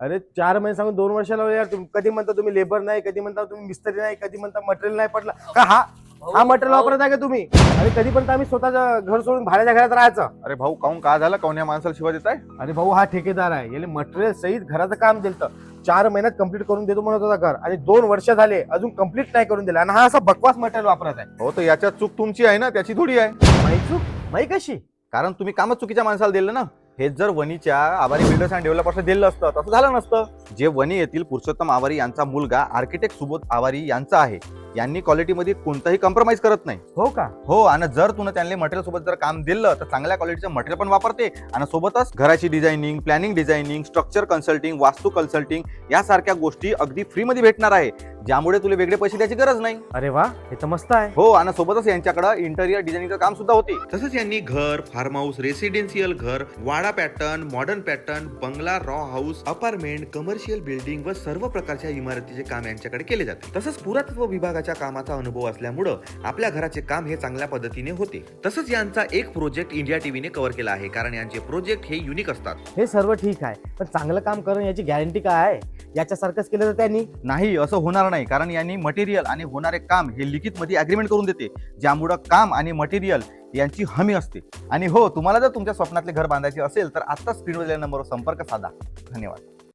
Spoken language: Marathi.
अरे 4 महिने सांगून 2 वर्षाला लावले यार. तुम्ही कधी म्हणता तुम्ही लेबर नाही, कधी म्हणता तुम्ही मिस्त्री नाही, कधी म्हणता मटेरियल नाही पडला का. हा मटेरियल वापरत आहे का तुम्ही. अरे कधीपर्यंत आम्ही स्वतःचं घर सोडून भाड्याच्या घरात राहायचं. अरे भाऊ काऊन का झालं, काऊन या माणसाला शिवाय देत आहे. अरे भाऊ हा ठेकेदार आहे, याला मटेरियल सहित घराचं काम दिलं. 4 महिन्यात कंप्लीट करून देतो म्हणत होता घर, आणि 2 वर्ष झाले अजून कंप्लीट नाही करून दिलं, आणि हा असा बकवास मटेरियल वापरत आहे. हो तर याच्यात चूक तुमची आहे ना, त्याची थोडी आहे. माही चूक माही कशी. कारण तुम्ही कामच चुकीच्या माणसाला दिलं ना. हे जर वणीच्या आवारी बिल्डर्स अँड डेव्हलपर्सला दिलं असतं तसं झालं नसतं. जे वणी येथील पुरुषोत्तम आवारी यांचा मुलगा आर्किटेक्ट सुबोध आवारी यांचा आहे, यांनी क्वालिटीमध्ये कोणताही कॉम्प्रोमाइज करत नाही. हो का. हो, आणि जर तुला त्यांना मटेरियल सोबत जर काम दिलं तर चांगल्या क्वालिटीचं मटेरियल पण वापरते, आणि सोबतच घराची designing, planning designing, structure consulting, वास्तू कन्सल्टिंग यासारख्या गोष्टी अगदी फ्री मध्ये भेटणार आहे, ज्यामुळे तुला वेगळे पैसे द्यायची गरज नाही. अरे वा, हे तर मस्त आहे. हो, आणि सोबतच यांच्याकडे इंटेरियर डिझायनिंगचं काम सुद्धा होते. तसंच यांनी घर, फार्म हाऊस, रेसिडेन्शियल घर, वाडा पॅटर्न, मॉडर्न पॅटर्न, बंगला, raw house, apartment, commercial building व सर्व प्रकारच्या इमारतीचे काम यांच्याकडे केले जाते. तसंच पुरातत्व विभागाच्या कामाचा अनुभव असल्यामुळं आपल्या घराचे काम हे चांगल्या पद्धतीने होते. तसंच यांचा एक प्रोजेक्ट इंडिया टीव्हीने कव्हर केला आहे, कारण यांचे प्रोजेक्ट हे युनिक असतात. हे सर्व ठीक आहे, पण चांगलं काम करणं याची गॅरंटी काय आहे. याच्यासारखंच केलं तर त्यांनी. नाही, असं होणार नाही, कारण यांनी मटेरियल आणि होणारे काम हे लिखित मध्ये अग्रीमेंट करून देते, ज्यामुळं काम आणि मटेरियल यांची हमी असते. आणि हो, तुम्हाला जर तुमच्या स्वप्नातले घर बांधायचे असेल तर आता स्क्रीनवर दिलेल्या नंबरवर संपर्क साधा. धन्यवाद.